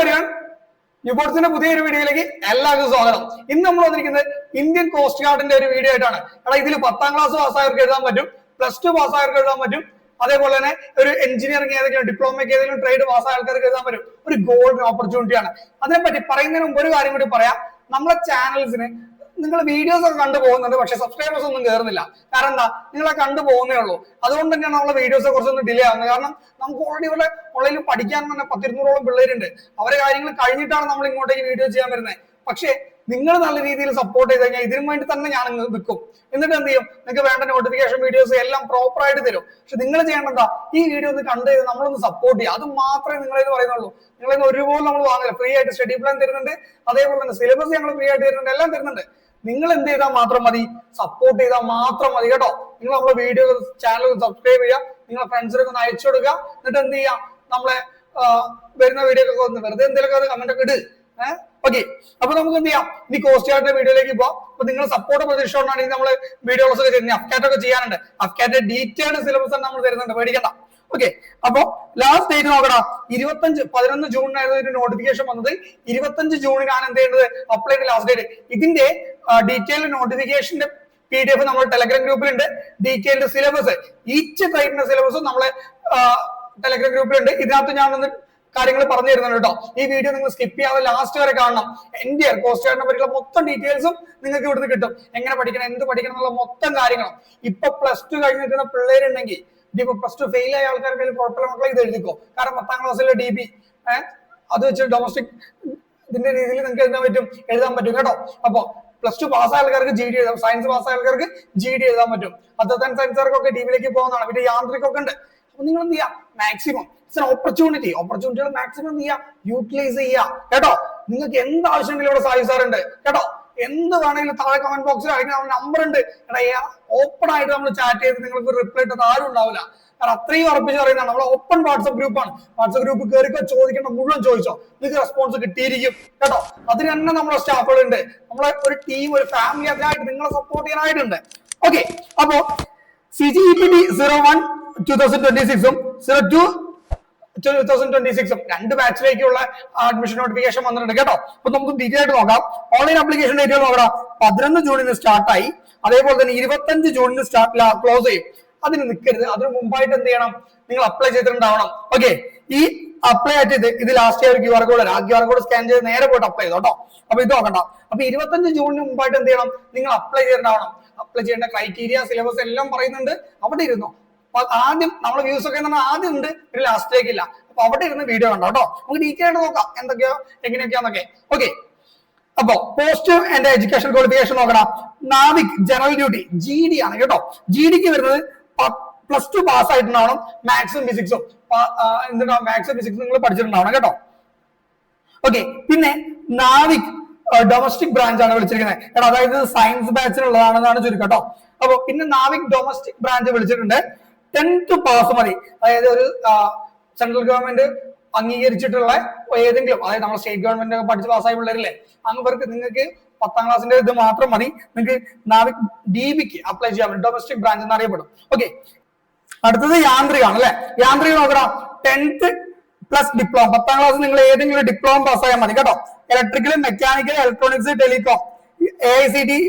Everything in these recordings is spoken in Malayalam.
എവരിവൺ, ന്യൂപോർട്സിന്റെ പുതിയൊരു വീഡിയോയിലേക്ക് എല്ലാവർക്കും സ്വാഗതം. ഇന്ന് നമ്മൾ വന്നിരിക്കുന്നത് ഇന്ത്യൻ കോസ്റ്റ് ഗാർഡിന്റെ ഒരു വീഡിയോ ആയിട്ടാണ്. ഇതിൽ 10ാം ക്ലാസ് പാസ്സായവർക്ക് എഴുതാൻ പറ്റും, +2 പാസ്സായവർക്ക് എഴുതാൻ പറ്റും, അതേപോലെ തന്നെ ഒരു എഞ്ചിനീയറിംഗ് ഏതെങ്കിലും ഡിപ്ലോമയ്ക്ക് ഏതെങ്കിലും ട്രേഡ് പാസ്സായ ആൾക്കാർക്ക് എഴുതാൻ പറ്റും. ഒരു ഗോൾഡൻ ഓപ്പർച്യൂണിറ്റിയാണ്. അതിനെപ്പറ്റി പറയുന്നതിന് മുമ്പ് ഒരു കാര്യം കൂടി പറയാം. നമ്മളെ ചാനൽസിന് നിങ്ങൾ വീഡിയോസ് ഒക്കെ കണ്ടു പോകുന്നുണ്ട്, പക്ഷെ സബ്സ്ക്രൈബേഴ്സ് ഒന്നും കയറുന്നില്ല. കാരണം എന്താ, നിങ്ങളെ കണ്ടു പോകുന്നേ ഉള്ളൂ. അതുകൊണ്ട് തന്നെയാണ് നമ്മളെ വീഡിയോസ് കുറച്ചൊന്ന് ഡിലേ ആവുന്നത്. കാരണം നമുക്ക് ഓൾറെഡി ഇവിടെ ഓൺലൈനിൽ പഠിക്കാൻ തന്നെ 100-200ഓളം പിള്ളേരുണ്ട്. അവരെ കാര്യങ്ങൾ കഴിഞ്ഞിട്ടാണ് നമ്മൾ ഇങ്ങോട്ടേക്ക് വീഡിയോ ചെയ്യാൻ വരുന്നത്. പക്ഷേ നിങ്ങൾ നല്ല രീതിയിൽ സപ്പോർട്ട് ചെയ്ത് കഴിഞ്ഞാൽ ഇതിനു വേണ്ടി തന്നെ ഞാൻ നിൽക്കും. എന്നിട്ട് എന്ത് ചെയ്യും, നിങ്ങൾക്ക് വേണ്ട നോട്ടിഫിക്കേഷൻ വീഡിയോസ് എല്ലാം പ്രോപ്പർ ആയിട്ട് തരും. പക്ഷെ നിങ്ങൾ ചെയ്യേണ്ടതാ, ഈ വീഡിയോ ഒന്ന് കണ്ടു ചെയ്ത് നമ്മളൊന്ന് സപ്പോർട്ട് ചെയ്യുക. അത് മാത്രമേ നിങ്ങളേന്ന് പറയുന്നുള്ളൂ. നിങ്ങളേന്ന് ഒരുപോലെ നമ്മൾ വാങ്ങില്ല. ഫ്രീ ആയിട്ട് സ്റ്റഡി പ്ലാൻ തരുന്നുണ്ട്, അതേപോലെ തന്നെ സിലബസ് ഞങ്ങൾ ഫ്രീ ആയിട്ട് തരുന്നുണ്ട്, എല്ലാം തരുന്നുണ്ട്. നിങ്ങൾ എന്ത് ചെയ്താൽ മാത്രം മതി, സപ്പോർട്ട് ചെയ്താൽ മാത്രം മതി കേട്ടോ. നിങ്ങൾ നമ്മളെ വീഡിയോ ചാനൽ സബ്സ്ക്രൈബ് ചെയ്യുക, നിങ്ങളെ ഫ്രണ്ട്സിനൊക്കെ ഒന്ന് അയച്ചു കൊടുക്കുക. എന്നിട്ട് എന്ത് ചെയ്യാം, നമ്മളെ വരുന്ന വീഡിയോ ഒക്കെ ഒന്ന് വെറുതെ എന്തെങ്കിലുമൊക്കെ കമന്റ് ഒക്കെ ഇട്. ഓക്കെ, അപ്പൊ നമുക്ക് എന്ത് ചെയ്യാം, ഇനി കോസ്റ്റ് ഗാർഡിന്റെ വീഡിയോയിലേക്ക് പോവാം. അപ്പൊ നിങ്ങൾ സപ്പോർട്ട് പ്രതീക്ഷ കൊണ്ടാണെങ്കിൽ നമ്മള് വീഡിയോസ് ഒക്കെ ചെയ്യുന്നത്. അഫ്കാറ്റ് ഒക്കെ ചെയ്യാനുണ്ട്. അഫ്കാറ്റ് ഡീറ്റെയിൽഡ് സിലബസ് നമ്മൾ തരുന്നുണ്ട്, പേടിക്കണ്ട. ഓക്കെ, അപ്പൊ ലാസ്റ്റ് ഡേറ്റ് നോക്കടാ, 11 ജൂണിനായിരുന്നു ഒരു നോട്ടിഫിക്കേഷൻ വന്നത്. 25 ജൂണിനാണ് എന്ത് ചെയ്യേണ്ടത്, അപ്ലൈ ചെയ്ത ലാസ്റ്റ് ഡേറ്റ്. ഇതിന്റെ ഡീറ്റെയിൽഡ് നോട്ടിഫിക്കേഷന്റെ PDF നമ്മൾ ടെലഗ്രാം ഗ്രൂപ്പിലുണ്ട്. ഡീറ്റെയിൽഡ് സിലബസ്, ഈച്ച് ട്രേഡിന്റെ സിലബസും നമ്മളെ ടെലഗ്രാം ഗ്രൂപ്പിലുണ്ട്. ഇതിനകത്ത് ഞാൻ ഒന്ന് കാര്യങ്ങൾ പറഞ്ഞു തരുന്നുണ്ട് കേട്ടോ. ഈ വീഡിയോ നിങ്ങൾ സ്കിപ്പ് ചെയ്യാതെ ലാസ്റ്റ് വരെ കാണണം. എൻ്റെ കോസ്റ്റ് ഗാർഡിനെ പറ്റിയുള്ള മൊത്തം ഡീറ്റെയിൽസും നിങ്ങൾക്ക് ഇവിടുന്ന് കിട്ടും. എങ്ങനെ പഠിക്കണം, എന്ത് പഠിക്കണം എന്നുള്ള മൊത്തം കാര്യങ്ങളും. ഇപ്പൊ +2 കഴിഞ്ഞ് നിൽക്കുന്ന പിള്ളേരുണ്ടെങ്കിൽ, ഇപ്പൊ +2 ഫെയിൽ ആയ ആൾക്കാർക്ക് കുഴപ്പമില്ല മക്കളെ, ഇത് എഴുതിക്കോ. കാരണം 10ാം ക്ലാസ്സിലെ DB അത് വെച്ച് ഡൊമസ്റ്റിക് ഇതിന്റെ രീതിയിൽ നിങ്ങൾക്ക് എഴുതാൻ പറ്റും കേട്ടോ. അപ്പൊ +2 പാസ്സായ ആൾക്കാർക്ക് GD എഴുതാം, സയൻസ് പാസ്സായ ആൾക്കാർക്ക് GD എഴുതാൻ പറ്റും. അതർ സയൻസുകാർക്കൊക്കെ DBയിലേക്ക് പോകുന്നതാണ്. പിന്നെ യാന്ത്രികൊക്കെ ഉണ്ട്. അപ്പൊ നിങ്ങൾ എന്ത് ചെയ്യാം, മാക്സിമം ഓപ്പർച്യൂണിറ്റികൾ മാക്സിമം എന്ത് ചെയ്യാം, യൂട്ടിലൈസ് ചെയ്യാം കേട്ടോ. നിങ്ങൾക്ക് എന്ത് ആവശ്യമെങ്കിലും ഇവിടെ സായി സാർ ഉണ്ട് കേട്ടോ. എന്ത് വേണമെങ്കിലും താഴെ കമന്റ് ബോക്സിൽ അയക്കുന്ന നമ്പർ ഉണ്ട്. ഓപ്പൺ ആയിട്ട് നമ്മൾ ചാറ്റ് ചെയ്ത് നിങ്ങൾക്ക് റിപ്ലൈ ഇട്ടത് ആരും ഉണ്ടാവില്ല. കാരണം അത്രയും ഉറപ്പിച്ച് പറയുന്നതാണ്. നമ്മൾ ഓപ്പൺ വാട്സ്ആപ്പ് ഗ്രൂപ്പാണ്. വാട്സ്ആപ്പ് ഗ്രൂപ്പ് കയറിക്കോ, ചോദിക്കേണ്ട മുഴുവൻ ചോദിച്ചോ, നിങ്ങൾക്ക് റെസ്പോൺസ് കിട്ടിയിരിക്കും കേട്ടോ. അതിന് തന്നെ നമ്മുടെ സ്റ്റാഫുകളുണ്ട്. നമ്മളെ ഒരു ടീം, ഒരു ഫാമിലി അതിനായിട്ട് നിങ്ങളെ സപ്പോർട്ട് ചെയ്യാനായിട്ടുണ്ട്. ഓക്കെ, അപ്പോ CGEPT 01 2026 02 2026 രണ്ട് ബാച്ചിലേക്കുള്ള അഡ്മിഷൻ നോട്ടിഫിക്കേഷൻ വന്നിട്ടുണ്ട് കേട്ടോ. അപ്പൊ നമുക്ക് ഡീറ്റെയിൽ ആയിട്ട് നോക്കാം. ഓൺലൈൻ ആപ്ലിക്കേഷൻ ഡേറ്റ് നോക്കാം. 11 ജൂണിന് സ്റ്റാർട്ടായി. അതേപോലെ തന്നെ 25 ജൂണിന് ക്ലോസ് ചെയ്യും. അതിന് നിൽക്കരുത്. അതിന് മുമ്പായിട്ട് എന്ത് ചെയ്യണം, നിങ്ങൾ അപ്ലൈ ചെയ്തിട്ടുണ്ടാവണം. ഓക്കെ, ഈ അപ്ലൈ ആയിട്ട് ഇത് ലാസ്റ്റ് ഒരു QR കോഡ് ആ QR കോഡ് സ്കാൻ ചെയ്ത് നേരെ പോയിട്ട് അപ്ലൈ ചെയ്തോ കേട്ടോ. അപ്പൊ ഇത് നോക്കണ്ട. അപ്പൊ 25 ജൂണിന് മുമ്പായിട്ട് എന്ത് ചെയ്യണം, നിങ്ങൾ അപ്ലൈ ചെയ്തിട്ടുണ്ടാവണം. അപ്ലൈ ചെയ്യേണ്ട ക്രൈറ്റീരിയ, സിലബസ് എല്ലാം പറയുന്നുണ്ട്. അവിടെ ഇരുന്നോ. ആദ്യം നമ്മളെ വ്യൂസ് ഒക്കെ ആദ്യം ഉണ്ട്, പിന്നെ ലാസ്റ്റിലേക്ക് ഇല്ല. അപ്പൊ അവിടെ ഇരുന്ന് വീഡിയോ കണ്ടോ കേട്ടോ. നമുക്ക് ഡീറ്റെയിൽ ആയിട്ട് നോക്കാം എന്തൊക്കെയോ എങ്ങനെയൊക്കെയാന്നൊക്കെ. ഓക്കെ, അപ്പൊ പോസ്റ്റ് ആൻഡ് എഡ്യൂക്കേഷൻ ക്വാളിഫിക്കേഷൻ നോക്കണം. നാവിക് ജനറൽ ഡ്യൂട്ടി GD ആണ് കേട്ടോ. GDക്ക് വരുന്നത് +2 പാസ് ആയിട്ടുണ്ടാവണം. മാത്സും ഫിസിക്സും മാത്സും ഫിസിക്സും നിങ്ങൾ പഠിച്ചിട്ടുണ്ടാവണം കേട്ടോ. ഓക്കെ, പിന്നെ നാവിക് ഡൊമസ്റ്റിക് ബ്രാഞ്ച് ആണ് വിളിച്ചിരിക്കുന്നത് കേട്ടോ. അതായത് സയൻസ് ബാച്ചിലുള്ളതാണെന്നാണ് ചുരുക്കം കേട്ടോ. അപ്പൊ പിന്നെ നാവിക് ഡൊമസ്റ്റിക് ബ്രാഞ്ച് വിളിച്ചിട്ടുണ്ട്. 10th പാസ് മതി. അതായത് ഒരു സെൻട്രൽ ഗവൺമെന്റ് അംഗീകരിച്ചിട്ടുള്ള ഏതെങ്കിലും, അതായത് നമ്മുടെ സ്റ്റേറ്റ് ഗവൺമെന്റ് ഒക്കെ പഠിച്ച് പാസ്സായ പിള്ളേരില്ലേ, അങ്ങവർക്ക് നിങ്ങൾക്ക് 10ാം ക്ലാസ്സിന്റെ ഇത് മാത്രം മതി. നിങ്ങൾക്ക് നാവിക് DBക്ക് അപ്ലൈ ചെയ്യാൻ പറ്റും. Domestic branch എന്നറിയപ്പെടും. ഓക്കെ, അടുത്തത് യാന്ത്രികാണ് അല്ലെ. യാന്ത്രിക നോക്കണം. 10th plus diploma. 10ാം ക്ലാസ് നിങ്ങൾ ഏതെങ്കിലും ഡിപ്ലോമ പാസ്സായാൽ മതി കേട്ടോ. Electrical, mechanical, electronics, telecom AICTE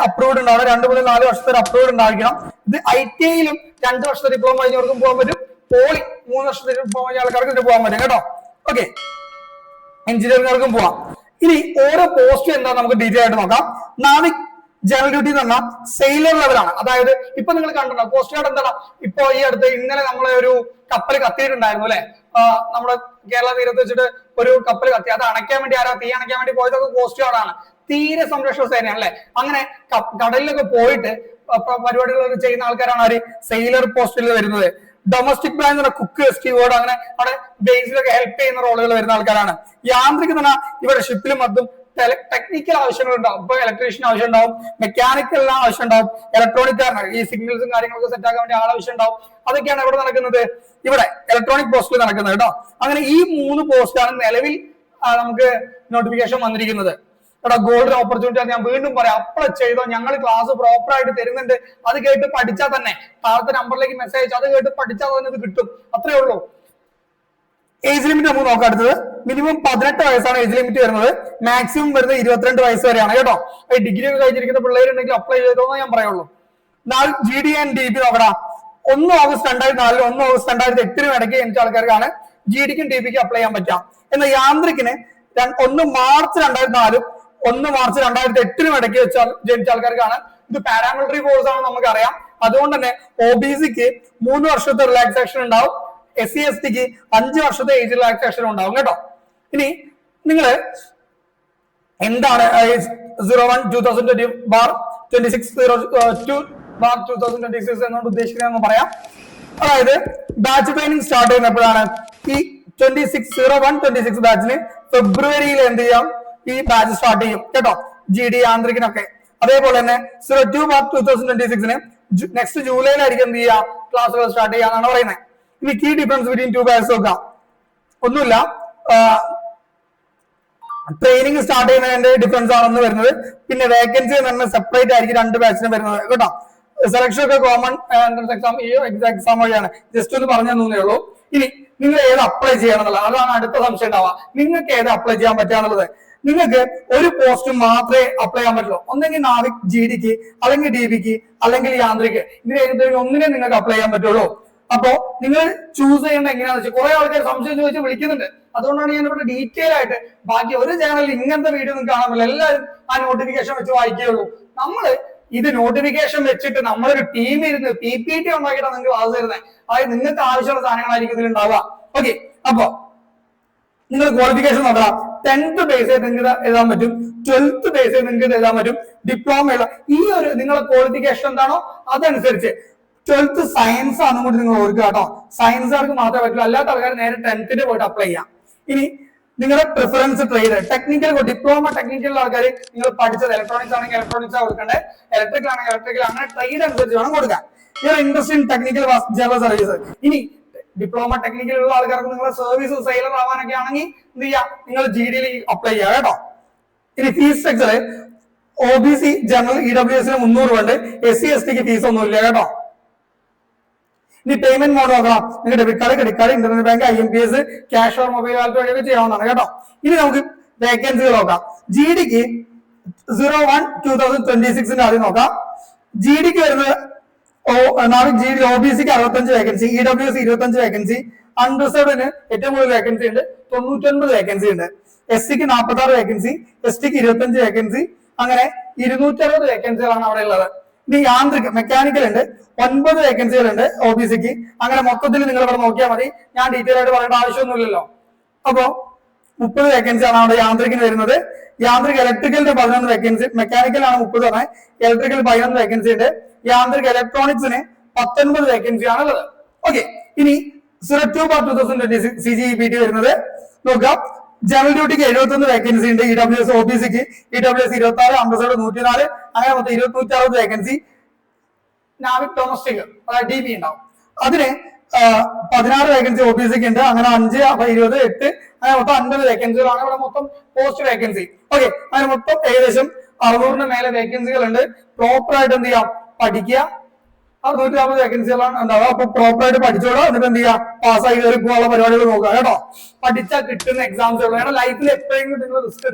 approved ഉണ്ടാവണം. 2 മുതൽ 4 വർഷത്തെ അപ്രൂവ്ഡ് ഉണ്ടായിരിക്കണം. ഇത് ITIയിലും 2 വർഷത്തെ ഡിപ്ലോമ കഴിഞ്ഞവർക്കും പോകാൻ പറ്റും. പോളി 3 വർഷത്തെ ഡിപ്ലോമ കഴിഞ്ഞ ആൾക്കാർക്ക് ഇതിന് പോകാൻ പറ്റും കേട്ടോ. ഓക്കെ, എഞ്ചിനീയറിംഗുകാർക്കും പോവാം. ഇനി ഓരോ പോസ്റ്റും എന്താ നമുക്ക് ഡീറ്റെയിൽ ആയിട്ട് നോക്കാം. നാവിക് ജനറൽ ഡ്യൂട്ടി എന്ന് പറഞ്ഞാൽ സെയിലർ ലെവലാണ്. അതായത് ഇപ്പൊ നിങ്ങൾ കണ്ടോ കോസ്റ്റ് ഗാർഡ് എന്താണ്, ഇപ്പൊ ഈ അടുത്ത് ഇന്നലെ നമ്മളെ ഒരു കപ്പൽ കത്തിയിട്ടുണ്ടായിരുന്നു അല്ലെ. നമ്മുടെ കേരള തീരത്ത് വെച്ചിട്ട് ഒരു കപ്പൽ കത്തി. അത് അണയ്ക്കാൻ വേണ്ടി തീ അണയ്ക്കാൻ വേണ്ടി പോയതൊക്കെ കോസ്റ്റ് ഗാർഡാണ്. തീരെ സംരക്ഷണ സേനയാണ് അല്ലെ. അങ്ങനെ കടലിലൊക്കെ പോയിട്ട് പരിപാടികളൊക്കെ ചെയ്യുന്ന ആൾക്കാരാണ് ആര്, സെയിലർ പോസ്റ്റിൽ വരുന്നത്. ഡൊമസ്റ്റിക് ബ്രാഞ്ച് കുക്ക്, സ്റ്റീവേർഡ്, അങ്ങനെ അവിടെ ബേസിലൊക്കെ ഹെൽപ്പ് ചെയ്യുന്ന റോളുകൾ വരുന്ന ആൾക്കാരാണ്. യാന്ത്രിക എന്ന് പറഞ്ഞാൽ ഇവിടെ ഷിപ്പിലും മറ്റും ടെക്നിക്കൽ ആവശ്യങ്ങൾ ഉണ്ടാവും. ഇപ്പൊ ഇലക്ട്രീഷ്യൻ ആവശ്യം ഉണ്ടാവും, മെക്കാനിക്കൽ ആവശ്യം ഉണ്ടാവും, ഇലക്ട്രോണിക് ഈ സിഗ്നൽസും കാര്യങ്ങളൊക്കെ സെറ്റ് ആക്കാൻ വേണ്ടി ആവശ്യം ഉണ്ടാവും. അതൊക്കെയാണ് ഇവിടെ നടക്കുന്നത്, ഇവിടെ ഇലക്ട്രോണിക് പോസ്റ്റിൽ നടക്കുന്നത് കേട്ടോ. അങ്ങനെ ഈ 3 പോസ്റ്റാണ് നിലവിൽ നമുക്ക് നോട്ടിഫിക്കേഷൻ വന്നിരിക്കുന്നത്. എടാ ഗോൾഡൻ ഓപ്പർച്യൂണിറ്റി ഞാൻ വീണ്ടും പറയാം, അപ്ലൈ ചെയ്തോ. ഞങ്ങൾ ക്ലാസ് പ്രോപ്പർ ആയിട്ട് തരുന്നുണ്ട്. അത് കേട്ട് പഠിച്ചാൽ തന്നെ താഴത്തെ നമ്പറിലേക്ക് മെസ്സേജ്, അത് കേട്ട് പഠിച്ചാൽ തന്നെ ഇത് കിട്ടും. അത്രേ ഉള്ളൂ. ഏജ് ലിമിറ്റ് നമുക്ക് നോക്കാം. അടുത്തത് മിനിമം 18 വയസ്സാണ് ഏജ് ലിമിറ്റ് വരുന്നത്. മാക്സിമം വരുന്നത് 22 വയസ്സ് വരെയാണ് കേട്ടോ. ഡിഗ്രി ഒക്കെ കഴിഞ്ഞിരിക്കുന്ന പിള്ളേരുണ്ടെങ്കിൽ അപ്ലൈ ചെയ്തോന്ന് ഞാൻ പറയുള്ളൂ. നാല് GD ആൻഡ് DP നോക്കടാ. 1 ഓഗസ്റ്റ് 2004 1 ഓഗസ്റ്റ് 2008 ഇടയ്ക്ക് ജനിച്ച ആൾക്കാർക്കാണ് GDക്കും DPക്കും അപ്ലൈ ചെയ്യാൻ പറ്റാം. എന്നാൽ യാന്ത്രിക്കിന് 1 മാർച്ച് 2004 1 മാർച്ച് 2008 ഇടയ്ക്ക് ജനിച്ച ആൾക്കാർക്കാണ്. ഇത് പാരാമിലിറ്ററി ഫോഴ്സ് ആണെന്ന് നമുക്കറിയാം. അതുകൊണ്ട് തന്നെ OBCക്ക് 3 വർഷത്തെ റിലാക്സേഷൻ ഉണ്ടാവും. SC STക്ക് 5 വർഷത്തെ ഏജ് റിലാക്സേഷൻ ഉണ്ടാവും കേട്ടോ. ഇനി നിങ്ങൾ എന്താണ് 01/2020/2602/2026 എന്നുകൊണ്ട് ഉദ്ദേശിക്കുന്നത് പറയാം. അതായത് ബാച്ച് ട്രെയിനിങ് സ്റ്റാർട്ട് ചെയ്യുന്ന എപ്പോഴാണ്? ഈ 01/26 ബാച്ചിന് ഫെബ്രുവരിയിൽ എന്ത് ചെയ്യാം? ഈ ബാച്ച് സ്റ്റാർട്ട് ചെയ്യും കേട്ടോ, GD യാന്ത്രികിനൊക്കെ. അതേപോലെ തന്നെ 02/2026 നെക്സ്റ്റ് ജൂലൈയിലായിരിക്കും എന്ത് ചെയ്യാം ക്ലാസ്സുകൾ സ്റ്റാർട്ട് ചെയ്യാന്നാണ് പറയുന്നത്. ഇനി കീ ഡിഫറൻസ് ബിറ്റ്വീൻ 2 ബാച്ച് നോക്കാം. ഒന്നുമില്ല, ട്രെയിനിങ് സ്റ്റാർട്ട് ചെയ്യുന്നതിന്റെ ഡിഫറൻസ് ആണെന്ന് വരുന്നത്. പിന്നെ വേക്കൻസി തന്നെ സെപ്പറേറ്റ് ആയിരിക്കും 2 ബാച്ചിന് വരുന്നത് കേട്ടോ. സെലക്ഷൻ ഒക്കെ കോമൺ എൻട്രൻസ് എക്സാം ഈ എക്സാം വഴിയാണ്. ജസ്റ്റ് ഒന്ന് പറഞ്ഞു തന്നേ ഉള്ളൂ. ഇനി നിങ്ങൾ ഏത് അപ്ലൈ ചെയ്യണം എന്നുള്ളത് അതാണ് അടുത്ത സംശയം ഉണ്ടാവുക. നിങ്ങൾക്ക് ഏത് അപ്ലൈ ചെയ്യാൻ പറ്റുക? നിങ്ങൾക്ക് ഒരു പോസ്റ്റ് മാത്രമേ അപ്ലൈ ചെയ്യാൻ പറ്റുള്ളൂ. ഒന്നെങ്കിൽ നാവിക് GDക്ക്, അല്ലെങ്കിൽ DPക്ക്, അല്ലെങ്കിൽ യാന്ത്രിക്ക്. ഇതിന് ഒന്നിനെ നിങ്ങൾക്ക് അപ്ലൈ ചെയ്യാൻ പറ്റുള്ളൂ. അപ്പോ നിങ്ങൾ ചൂസ് ചെയ്യേണ്ട എങ്ങനെയാണെന്ന് വെച്ചാൽ കുറെ ആൾക്കാർ സംശയം ചോദിച്ച് വിളിക്കുന്നുണ്ട്. അതുകൊണ്ടാണ് ഞാൻ ഇവിടെ ഡീറ്റെയിൽ ആയിട്ട് ബാക്കി ഒരു ചാനലിൽ ഇങ്ങനത്തെ വീഡിയോ നിങ്ങൾക്ക് കാണാൻ പറ്റില്ല. എല്ലാവരും ആ നോട്ടിഫിക്കേഷൻ വെച്ച് വായിക്കുകയുള്ളൂ. നമ്മള് ഇത് നോട്ടിഫിക്കേഷൻ വെച്ചിട്ട് നമ്മളൊരു ടീം ഇരുന്ന് PPT ഉണ്ടാക്കിയിട്ടാണ് നിങ്ങൾക്ക് ക്ലാസ് തരുന്നത്. അതായത് നിങ്ങൾക്ക് ആവശ്യമുള്ള സാധനങ്ങളായിരിക്കും ഇതിൽ ഉണ്ടാവുക. ഓക്കെ, അപ്പൊ നിങ്ങൾ ക്വാളിഫിക്കേഷൻ നോക്കണം. 10th ബേസ് ചെയ്ത് നിങ്ങൾക്ക് എഴുതാൻ പറ്റും, 12th ബേസ് ചെയ്ത് നിങ്ങൾക്ക് എഴുതാൻ പറ്റും, ഡിപ്ലോമ എഴുതാം. ഈ ഒരു നിങ്ങളുടെ ക്വാളിഫിക്കേഷൻ എന്താണോ അതനുസരിച്ച് 12th സയൻസ് ആണെന്നും കൂടി നിങ്ങൾ ഓർക്കുക കേട്ടോ. സയൻസുകാർക്ക് മാത്രമേ പറ്റുള്ളൂ, അല്ലാത്ത ആൾക്കാർ നേരെ 10th പോയിട്ട് അപ്ലൈ ചെയ്യാം. ഇനി നിങ്ങളുടെ preference trade technical diploma technical ആൾക്കാർ നിങ്ങൾ പഠിച്ചത് ഇലക്ട്രോണിക്സ് ആണെങ്കിൽ ഇലക്ട്രോണിക്സ് കൊടുക്കേണ്ടത്, ഇലക്ട്രിക്കൽ ആണെങ്കിൽ ഇലക്ട്രിക്കൽ, അങ്ങനെ ട്രേഡ് അനുസരിച്ച് വേണം കൊടുക്കാൻ. Interest in technical general service. ഇനി ഡിപ്ലോമ ടെക്നിക്കൽ ഉള്ള ആൾക്കാർക്ക് നിങ്ങളുടെ സർവീസ് സെയിലർ ആവാനൊക്കെ ആണെങ്കിൽ എന്ത് ചെയ്യാം, നിങ്ങൾ GDയിൽ അപ്ലൈ ചെയ്യാം കേട്ടോ. ഇനി fees structure OBC general EWS 300 ഉണ്ട്, SC STക്ക് ഫീസ് ഒന്നുമില്ല കേട്ടോ. ഇനി പേയ്മെന്റ് മോഡ് നോക്കണം. നിങ്ങൾ debit card, credit card, internet bank, IMPS, cash or mobile wallet വഴിയൊക്കെ ചെയ്യാവുന്നതാണ് കേട്ടോ. ഇനി നമുക്ക് വേക്കൻസികൾ നോക്കാം. GDക്ക് 01/2026 ആദ്യം നോക്കാം. GDക്ക് വരുന്നത് OBCക്ക് 65 വേക്കൻസി, EWS 25 വേക്കൻസി, അൺറിസർവ്ഡിന് ഏറ്റവും കൂടുതൽ വേക്കൻസി ഉണ്ട്, 99 വേക്കൻസി ഉണ്ട്. SCക്ക് 46 വേക്കൻസി, STക്ക് 25 വേക്കൻസി, അങ്ങനെ 260 വേക്കൻസികളാണ് അവിടെ ഉള്ളത്. ഇനി യാന്ത്രിക മെക്കാനിക്കൽ ഉണ്ട്, 9 വേക്കൻസികളുണ്ട് OBCക്ക്. അങ്ങനെ മൊത്തത്തിൽ നിങ്ങൾ ഇവിടെ നോക്കിയാൽ മതി, ഞാൻ ഡീറ്റെയിൽ ആയിട്ട് പറയേണ്ട ആവശ്യമൊന്നുമില്ലല്ലോ. അപ്പോ 30 വേക്കൻസിയാണ് അവിടെ യാന്ത്രികിന് വരുന്നത്. യാന്ത്രിക് ഇലക്ട്രിക്കലിന്റെ 11 വേക്കൻസി, മെക്കാനിക്കലാണ് 30 ആണ്, ഇലക്ട്രിക്കൽ 11 വേക്കൻസി ഉണ്ട്. യാന്ത്രിക് ഇലക്ട്രോണിക്സിന് 19 വേക്കൻസിയാണ് ഉള്ളത്. ഓക്കെ, ഇനി 02/2026 CGEPT വരുന്നത് നോക്കാം. ജനറൽ ഡ്യൂട്ടിക്ക് 71 വേക്കൻസി ഉണ്ട്, EWS OBCക്ക്, EWS 26, അണ്ടർസൈഡ് 104, അങ്ങനെ മൊത്തം 260 വേക്കൻസി. നാവിക് ഡൊമസ്റ്റിക് അതായത് DP ഉണ്ടാവും, അതിന് 16 വേക്കൻസി OBCക്ക് ഉണ്ട്, അങ്ങനെ 5, 20, 8, അങ്ങനെ മൊത്തം 50 വേക്കൻസികളാണ് ഇവിടെ മൊത്തം പോസ്റ്റ് വേക്കൻസി. ഓക്കെ, അങ്ങനെ മൊത്തം ഏകദേശം 600 മേലെ വേക്കൻസികൾ ഉണ്ട്. പ്രോപ്പർ ആയിട്ട് എന്ത് ചെയ്യാം, പഠിക്കുക. 650 വേക്കൻസികളാണ് ഉണ്ടാവുക. അപ്പൊ പ്രോപ്പർ ആയിട്ട് പഠിച്ചോളൂ. എന്നിട്ട് എന്ത് ചെയ്യുക, പാസ്സായി കയറി പോകാനുള്ള പരിപാടികൾ നോക്കുക കേട്ടോ. പഠിച്ചാൽ കിട്ടുന്ന എക്സാംസ് ഉള്ളൂ. കാരണം ലൈഫിൽ എപ്പോഴെങ്കിലും നിങ്ങൾ റിസ്ക്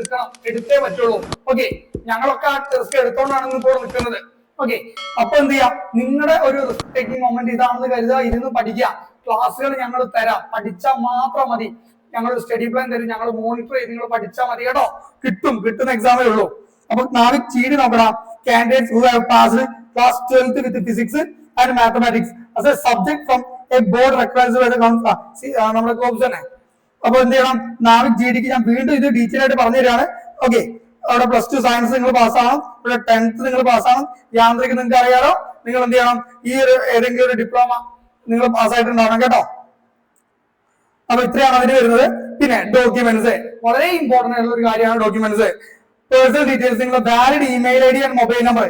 എടുത്തേ പറ്റുള്ളൂ. ഓക്കെ, ഞങ്ങളൊക്കെ ആ റിസ്ക് എടുത്തോണ്ടാണ് ഇപ്പോൾ നിൽക്കുന്നത്. ഓക്കെ, അപ്പൊ എന്ത് ചെയ്യാം, നിങ്ങളുടെ ഒരു റിസ്ക് ടേക്കിംഗ് മൊമെന്റ് ഇതാണെന്ന് കരുതുക, ഇരുന്ന് പഠിക്കുക. ക്ലാസ്സുകൾ ഞങ്ങൾ തരാം, പഠിച്ചാൽ മാത്രം മതി. ഞങ്ങൾ സ്റ്റഡി പ്ലാൻ തരും, ഞങ്ങൾ മോണിറ്റർ ചെയ്ത് നിങ്ങൾ പഠിച്ചാൽ മതി കേട്ടോ. കിട്ടുന്ന എക്സാമേ ഉള്ളൂ. അപ്പൊ നാവിക് GD നോക്കണം. Candidates who have passed class 12th with physics and mathematics as a subject from a board recognised by the നമ്മുടെ കോഴ്സ് തന്നെ. അപ്പൊ എന്ത് ചെയ്യണം, നാവിക് GDക്ക് ഞാൻ വീണ്ടും ഇത് ഡീറ്റെയിൽ ആയിട്ട് പറഞ്ഞു തരാണ്. ഓക്കെ, അവിടെ +2 സയൻസ് നിങ്ങൾ പാസ്സാവണം, ഇവിടെ 10th നിങ്ങൾ പാസ്സാവണം. യാന്ത്രിക് നിങ്ങൾക്ക് അറിയാലോ, നിങ്ങൾ എന്ത് ചെയ്യണം, ഈ ഒരു ഏതെങ്കിലും ഒരു ഡിപ്ലോമ നിങ്ങൾ പാസ്സായിട്ടുണ്ടാവണം കേട്ടോ. അപ്പൊ ഇത്രയാണ് അതിന് വരുന്നത്. പിന്നെ ഡോക്യുമെന്റ്സ്, വളരെ ഇമ്പോർട്ടന്റ് ആയിട്ടുള്ള ഒരു കാര്യമാണ് ഡോക്യുമെന്റ്സ്. പേഴ്സണൽ ഡീറ്റെയിൽസ്, നിങ്ങളുടെ valid email ID and mobile number.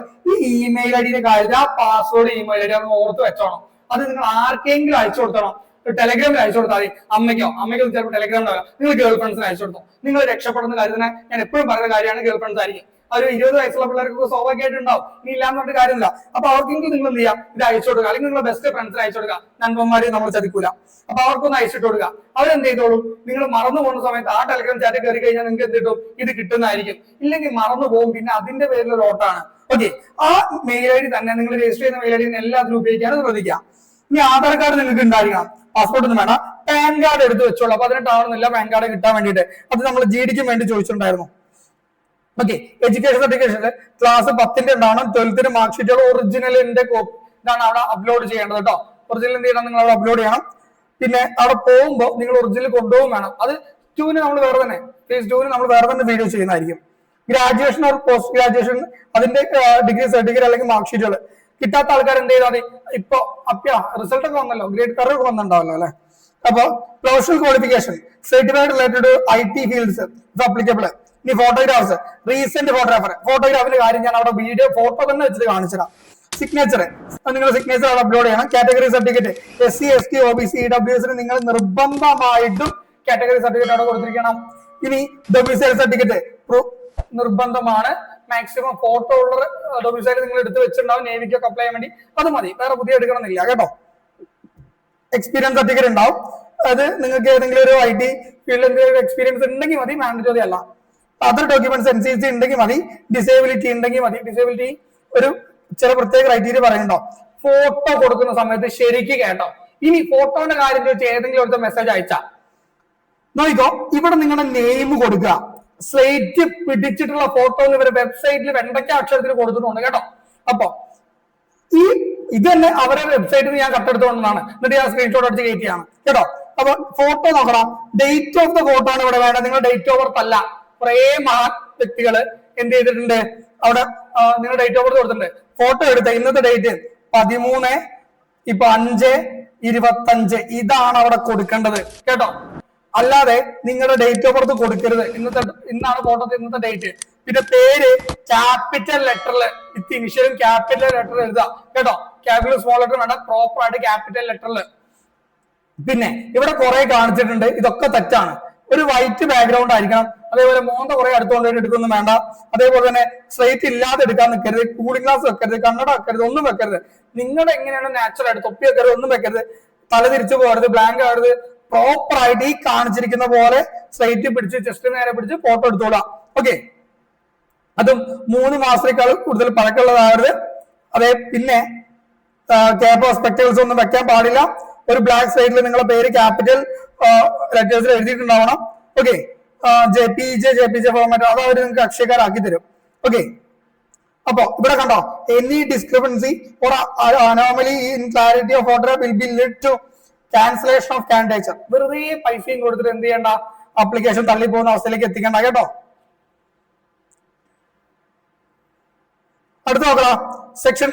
ഈ ഇമെയിൽ IDയുടെ കാര്യത്തിൽ ആ പാസ്വേഡ് ഇമെയിൽ ID അത് ഓർത്ത് വെച്ചോണം. അത് നിങ്ങൾ ആർക്കെങ്കിലും അയച്ചു കൊടുക്കണം. ടെലഗ്രാമിൽ അയച്ചു കൊടുത്താൽ മതി. അമ്മയ്ക്കോ ചിലപ്പോൾ ടെലഗ്രാമിൽ നിങ്ങൾ ഗേൾ ഫ്രണ്ട്സിന് അയച്ചു കൊടുത്തു. നിങ്ങൾ രക്ഷപ്പെടുന്ന കാര്യത്തിന് ഞാൻ എപ്പോഴും പറയുന്ന കാര്യമാണ് ഗേൾ ഫ്രണ്ട്സ് ആയിരിക്കും. ഒരു 20 വയസ്സുള്ള പിള്ളേർക്ക് സ്വാഭാവികമായിട്ട് ഉണ്ടാവും. ഇനി ഇല്ലാന്ന് പറഞ്ഞിട്ട് കാര്യമില്ല. അപ്പൊ അവർക്കെങ്കിലും നിങ്ങൾ എന്ത് ചെയ്യാം, ഇത് അയച്ചു കൊടുക്കുക, അല്ലെങ്കിൽ നിങ്ങളുടെ ബെസ്റ്റ് ഫ്രണ്ട്സിന് അയച്ചു കൊടുക്കുക. നண்பന്മാരെ നമ്മൾ ചതിക്കൂല. അപ്പൊ അവർക്കൊന്ന് അയച്ചിട്ട് കൊടുക്കുക. അവരെന്ത് ചെയ്തോളും, നിങ്ങൾ മറന്നു പോകുന്ന സമയത്ത് ആ ടെലിഗ്രാം ചാറ്റ് കയറി കഴിഞ്ഞാൽ നിങ്ങൾക്ക് എന്ത് കിട്ടും, ഇത് കിട്ടുന്നതായിരിക്കും. ഇല്ലെങ്കിൽ മറന്നു പോകും, പിന്നെ അതിന്റെ പേരിൽ ഒരു ഓട്ടാണ്. ഓക്കെ, ആ മെയിൽ ഐ ഡി തന്നെ നിങ്ങൾ രജിസ്റ്റർ ചെയ്യുന്ന മെയിൽ ഐ ഡി എല്ലാത്തിനും ഉപയോഗിക്കാനും ശ്രദ്ധിക്കുക. ഇനി ആധാർ കാർഡ് നിങ്ങൾക്ക് ഉണ്ടായിരിക്കണം, പാസ്പോർട്ട് ഒന്നും വേണം. പാൻ കാർഡ് എടുത്ത് വെച്ചോളൂ. 18 ആവുന്നില്ല പാൻ കാർഡ് കിട്ടാൻ വേണ്ടിയിട്ട്. അത് നമ്മൾ GD വേണ്ടി ചോദിച്ചിട്ടുണ്ടായിരുന്നു. ഓക്കെ, എഡ്യൂക്കേഷൻ സർട്ടിഫിക്കേഷൻ ക്ലാസ് 10 ഉണ്ടാവണം. 12th മാർക്ക് ഷീറ്റുകൾ ഒറിജിനലിന്റെ കോപ്പി ഇതാണ് അവിടെ അപ്ലോഡ് ചെയ്യേണ്ടത് കേട്ടോ. ഒറിജിനൽ എന്ത് ചെയ്യണം, നിങ്ങൾ അവിടെ അപ്ലോഡ് ചെയ്യണം. പിന്നെ അവിടെ പോകുമ്പോൾ നിങ്ങൾ ഒറിജിനൽ കൊണ്ടുപോകും വേണം. അത് 2 നമ്മൾ വേറെ തന്നെ, ഫേസ് 2 നമ്മൾ വേറെ തന്നെ വീഡിയോ ചെയ്യുന്നതായിരിക്കും. ഗ്രാജുവേഷൻ ഓർ പോസ്റ്റ് ഗ്രാജുവേഷൻ അതിന്റെ ഡിഗ്രി സർട്ടിഫിക്കറ്റ് അല്ലെങ്കിൽ മാർക്ക് ഷീറ്റുകൾ കിട്ടാത്ത ആൾക്കാർ എന്ത് ചെയ്താൽ മതി, ഇപ്പൊ റിസൾട്ട് ഒക്കെ വന്നല്ലോ, ഗ്രേഡ് കറർ വന്നിട്ടുണ്ടാവല്ലോ അല്ലെ. അപ്പൊ professional qualification certified related IT fields applicable. ഇനി ഫോട്ടോഗ്രാഫ്സ്, റീസെന്റ് ഫോട്ടോഗ്രാഫിന്റെ കാര്യം ഞാൻ അവിടെ വീഡിയോ ഫോട്ടോ തന്നെ വെച്ചിട്ട് കാണിച്ചുതരാം. സിഗ്നേച്ചർ, നിങ്ങൾ സിഗ്നേച്ചർ അവിടെ അപ്ലോഡ് ചെയ്യണം. Category certificate SC ST OBC EWS നിങ്ങൾ നിർബന്ധമായിട്ടും കാറ്റഗറി സർട്ടിഫിക്കറ്റ് അവിടെ കൊടുത്തിരിക്കണം. ഇനി ഡൊമിസൈൽ സർട്ടിഫിക്കറ്റ് നിർബന്ധമാണ്. മാക്സിമം ഫോട്ടോ ഉള്ള ഡൊമിസൈൽ നിങ്ങൾ എടുത്ത് വെച്ചിട്ടുണ്ടാവും, നേവിക്കൊക്കെ അപ്ലൈ ചെയ്യാൻ വേണ്ടി. അത് മതി, വേറെ പുതിയ എടുക്കണമെന്നില്ല കേട്ടോ. എക്സ്പീരിയൻസ് സർട്ടിഫിക്കറ്റ് ഉണ്ടാവും. അത് നിങ്ങൾക്ക് ഏതെങ്കിലും ഒരു IT ഫീൽഡിൽ എന്തെങ്കിലും എക്സ്പീരിയൻസ് ഉണ്ടെങ്കിൽ മതി, മാൻഡറ്ററി അല്ല. അതർ ഡോക്യുമെന്റ്സ് NCC ഉണ്ടെങ്കിൽ മതി, ഡിസേബിലിറ്റി ഉണ്ടെങ്കിൽ മതി. ഡിസേബിലിറ്റി ഒരു ചില പ്രത്യേക ക്രൈറ്റീരിയ പറയുന്നുണ്ടോ. ഫോട്ടോ കൊടുക്കുന്ന സമയത്ത് ശരിക്ക് കേട്ടോ. ഇനി ഫോട്ടോന്റെ കാര്യം ചോദിച്ചാൽ ഏതെങ്കിലും ഒരു മെസ്സേജ് അയച്ചാ നോക്കിക്കോ, ഇവിടെ നിങ്ങളുടെ നെയിം കൊടുക്കുക. സ്ലേറ്റ് പിടിച്ചിട്ടുള്ള ഫോട്ടോ ഇവരെ വെബ്സൈറ്റിൽ വെണ്ടയ്ക്ക അക്ഷരത്തിൽ കൊടുത്തിട്ടുണ്ട് കേട്ടോ. അപ്പൊ ഇത് തന്നെ അവരെ വെബ്സൈറ്റിൽ നിന്ന് ഞാൻ കട്ടെടുത്തുകൊണ്ടാണ്, എന്നിട്ട് ഞാൻ സ്ക്രീൻഷോട്ട് അടിച്ച് കയറ്റിയാണ് കേട്ടോ. അപ്പൊ ഫോട്ടോ നോക്കണം. ഡേറ്റ് ഓഫ് ദ ഫോട്ടോ ആണ് ഇവിടെ വേണ്ടത്, നിങ്ങളുടെ ഡേറ്റ് ഓഫ് ബർത്ത് അല്ല. കുറെ മഹാൻ വ്യക്തികള് എന്ത് ചെയ്തിട്ടുണ്ട്, അവിടെ നിങ്ങൾ ഡേറ്റ് ഓഫ് ബർത്ത് കൊടുത്തിട്ടുണ്ട്. ഫോട്ടോ എടുത്ത ഇന്നത്തെ ഡേറ്റ് 13/5/25 ഇതാണ് അവിടെ കൊടുക്കേണ്ടത് കേട്ടോ. അല്ലാതെ നിങ്ങളുടെ ഡേറ്റ് ഓഫ് ബർത്ത് കൊടുക്കരുത്. ഇന്നാണ് ഫോട്ടോ, ഇന്നത്തെ ഡേറ്റ്. പിന്നെ പേര് ക്യാപിറ്റൽ ലെറ്ററിൽ വിത്ത് ഇനിഷ്യലും ക്യാപിറ്റൽ ലെറ്റർ എഴുതുക കേട്ടോ. ക്യാപിറ്റൽ സ്മോൾ ലെറ്റർ വേണ്ട, പ്രോപ്പർ ആയിട്ട് ക്യാപിറ്റൽ ലെറ്ററിൽ. പിന്നെ ഇവിടെ കുറെ കാണിച്ചിട്ടുണ്ട്, ഇതൊക്കെ തെറ്റാണ്. ഒരു വൈറ്റ് ബാക്ക്ഗ്രൗണ്ട് ആയിരിക്കണം. അതേപോലെ മോന്ത കുറെ അടുത്തുകൊണ്ട് എടുക്കൊന്നും വേണ്ട. അതേപോലെ തന്നെ സ്ട്രൈറ്റ് ഇല്ലാതെ എടുക്കാൻ നിൽക്കരുത്. കൂളിംഗ് ഗ്ലാസ് വെക്കരുത്, കണ്ണട വെക്കരുത്, ഒന്നും വെക്കരുത്. നിങ്ങളുടെ എങ്ങനെയാണ് നാച്ചുറൽ ആയിട്ട് തൊപ്പി വെക്കരുത്, ഒന്നും വെക്കരുത്. തല തിരിച്ചു പോകരുത്, ബ്ലാങ്ക് ആകരുത്. പ്രോപ്പർ ആയിട്ട് ഈ കാണിച്ചിരിക്കുന്ന പോലെ സ്ട്രൈറ്റ് പിടിച്ച് ചെസ്റ്റ് നേരെ പിടിച്ച് ഫോട്ടോ എടുത്തോളാം. ഓക്കെ, അതും 3 മാസത്തേക്കാൾ കൂടുതൽ പഴക്കമുള്ളതാകരുത്. അതെ, പിന്നെ ക്യാപ്പ് സ്പെക്ടക്കിൾസ് ഒന്നും വെക്കാൻ പാടില്ല. ഒരു ബ്ലാക്ക് സൈഡിൽ നിങ്ങളുടെ പേര് ക്യാപിറ്റൽ ലെറ്റേഴ്സിൽ എഴുതിയിട്ടുണ്ടാവണം. ഓക്കെ, JPJ ഫോർമാറ്റ് അത് അവർ നിങ്ങൾക്ക് അക്ഷയക്കാരാക്കി തരും. ഓക്കെ, അപ്പൊ ഇവിടെ കണ്ടോ, any discrepancy or anomaly in clarity of photo will be lead to cancellation of candidature. വെറുതെ പൈസയും കൊടുത്തിട്ട് എന്ത് ചെയ്യണ്ട, ആപ്ലിക്കേഷൻ തള്ളി പോകുന്ന അവസ്ഥയിലേക്ക് എത്തിക്കണ്ട കേട്ടോ. അടുത്ത് നോക്കണം, സെക്ഷൻ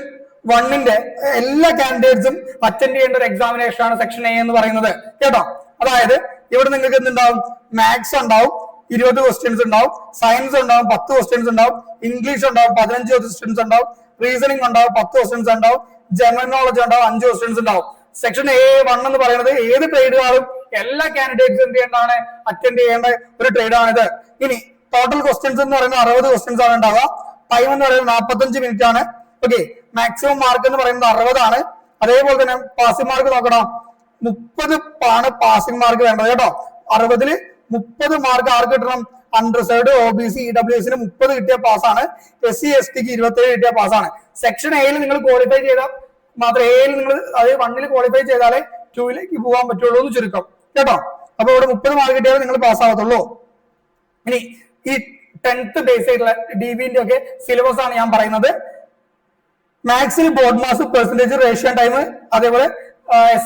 1 എല്ലാ കാൻഡിഡേറ്റ്സും അറ്റൻഡ് ചെയ്യേണ്ട ഒരു എക്സാമിനേഷൻ ആണ് സെക്ഷൻ A എന്ന് പറയുന്നത് കേട്ടോ. അതായത് ഇവിടെ നിങ്ങൾക്ക് എന്തുണ്ടാവും, മാത്സ് ഉണ്ടാവും 20 ക്വസ്റ്റ്യൻസ് ഉണ്ടാവും, സയൻസ് ഉണ്ടാവും 10 ക്വസ്റ്റ്യൻസ് ഉണ്ടാവും, ഇംഗ്ലീഷ് ഉണ്ടാവും 15 ക്വസ്റ്റ്യൻസ് ഉണ്ടാവും, റീസണിംഗ് ഉണ്ടാവും 10 ക്വസ്റ്റ്യൻസ് ഉണ്ടാവും, ജനറൽ നോളജ് ഉണ്ടാവും 5 ക്വസ്റ്റ്യൻസ് ഉണ്ടാവും. സെക്ഷൻ A1 എന്ന് പറയുന്നത് ഏത് ട്രേഡുകളും എല്ലാ കാൻഡിഡേറ്റ്സും എന്ത് ചെയ്യേണ്ടതാണ്, അറ്റൻഡ് ചെയ്യേണ്ട ഒരു ട്രേഡ് ആണിത്. ഇനി ടോട്ടൽ ക്വസ്റ്റ്യൻസ് എന്ന് പറയുന്നത് 60 ക്വസ്റ്റ്യൻസ് ആണ് ഉണ്ടാവുക. ടൈം എന്ന് പറയുന്നത് 45 മിനിറ്റ് ആണ്. ഓക്കെ, മാക്സിമം മാർക്ക് എന്ന് പറയുന്നത് 60 ആണ്. അതേപോലെ തന്നെ പാസിംഗ് മാർക്ക് നോക്കണം, 30 ആണ് പാസിംഗ് മാർക്ക് വേണ്ടത് കേട്ടോ. 60-ൽ 30 മാർക്ക് ആർക്ക് കിട്ടണം, അൺറിസർവ്ഡ് OBC EWS 30 കിട്ടിയ പാസ്സാണ്. SC ST 27 കിട്ടിയ പാസ്സാണ്. സെക്ഷൻ A നിങ്ങൾ ക്വാളിഫൈ ചെയ്താൽ മാത്രമേ A നിങ്ങൾ അതായത് 1 ക്വാളിഫൈ ചെയ്താലേ 2 പോകാൻ പറ്റുള്ളൂ എന്ന് ചുരുക്കം കേട്ടോ. അപ്പൊ ഇവിടെ 30 മാർക്ക് കിട്ടിയാൽ നിങ്ങൾ പാസ്സാവത്തുള്ളൂ. ഇനി ഈ 10th ബേസ് ആയിട്ടുള്ള DBന്റെ ഒക്കെ സിലബസ് ആണ് ഞാൻ പറയുന്നത്. മാത്സിൽ ബോർഡ് മാസ്, പെർസെന്റേജ്, റേഷ്യോ ടൈം, അതേപോലെ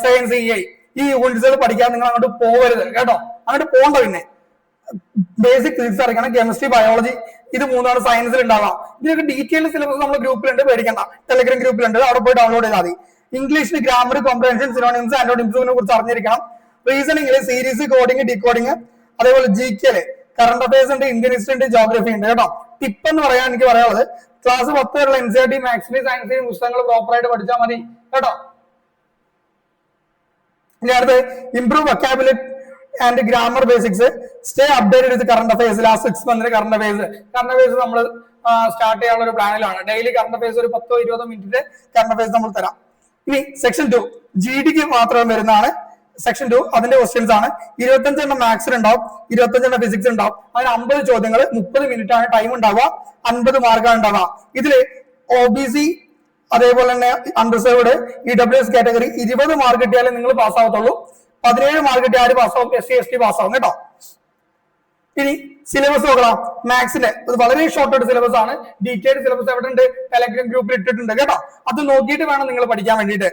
SI and CI ഈ യൂണിറ്റ്സുകൾ പഠിക്കാൻ നിങ്ങൾ അങ്ങോട്ട് പോകരുത് കേട്ടോ. അങ്ങോട്ട് പോകണ്ട. പിന്നെ ബേസിക് ഫിസിക്സ് അറിയണം, കെമിസ്ട്രി, ബയോളജി, ഇത് 3 സയൻസിൽ ഉണ്ടാവാം. ഇതിനൊക്കെ ഡീറ്റെയിൽ സിലബസ് നമ്മുടെ ഗ്രൂപ്പിലുണ്ട്, പേടിക്കണ്ട. ടെലഗ്രാം ഗ്രൂപ്പിലുണ്ട്, അവിടെ പോയി ഡൗൺലോഡ് ചെയ്താൽ മതി. ഇംഗ്ലീഷിൽ ഗ്രാമർ, കോംപ്രഹെൻഷൻ, സിനോണിംസ്, ആന്റോണിംസിനെ കുറിച്ച് അറിഞ്ഞിരിക്കണം. റീസണിംഗിൽ സീരീസ്, കോഡിംഗ്, ഡീകോഡിംഗ്, അതേപോലെ GK കറണ്ട് അഫയേഴ്സ് ഉണ്ട്, ഇന്ത്യൻ ഹിസ്റ്ററി ഉണ്ട്, ജോഗ്രഫി ഉണ്ട് കേട്ടോ. ടിപ്പ് എന്ന് പറയാൻ എനിക്ക് പറയാനുള്ളത്, ക്ലാസ് 10 വരെയുള്ള NCERT, മാത്സിലെ, സയൻസിലെ പുസ്തകങ്ങൾ പ്രോപ്പർ ആയിട്ട് പഠിച്ചാൽ മതി കേട്ടോ. ഇനി അടുത്ത് improve vocabulary and grammar basics. Stay updated with current affairs. Last 6 മന്തിന് കറണ്ട് അഫയേഴ്സ് നമ്മൾ സ്റ്റാർട്ട് ചെയ്യാനുള്ള ഒരു പ്ലാനിലാണ്. ഡെയിലി കറണ്ട് അഫയേഴ്സ് ഒരു 10-20 മിനിറ്റ് കറണ്ട് അഫയേഴ്സ് നമ്മൾ തരാം. ഇനി സെക്ഷൻ 2 GDക്ക് മാത്രം വരുന്നതാണ്. സെക്ഷൻ 2 അതിന്റെ ക്വസ്റ്റ്യൻസ് ആണ്. 25 എണ്ണം മാത്സിൽ ഉണ്ടാവും, 25 എണ്ണം ഫിസിക്സ് ഉണ്ടാവും. അതിന് 50 ചോദ്യങ്ങൾ, 30 മിനിറ്റ് ആണ് ടൈം ഉണ്ടാവുക, 50 മാർക്കാണ് ഉണ്ടാവുക. ഇതില് OBC അതേപോലെ തന്നെ അൺറിസർവ്ഡ് EWS കാറ്റഗറി 20 മാർക്ക് കിട്ടിയാലേ നിങ്ങൾ പാസ്സാവത്തുള്ളൂ. 17 മാർക്ക് കിട്ടിയ ആര് പാസ്സാവും? SC ST പാസ്സാവും കേട്ടോ. ഇനി സിലബസ് നോക്കണം. മാത്സിന്റെ വളരെ ഷോർട്ട് സിലബസ് ആണ്. ഡീറ്റെയിൽഡ് സിലബസ് എവിടെ ഉണ്ട്? ടെലഗ്രാം ഗ്രൂപ്പിൽ ഇട്ടിട്ടുണ്ട് കേട്ടോ. അത് നോക്കിയിട്ട് വേണം നിങ്ങൾ പഠിക്കാൻ വേണ്ടിയിട്ട്.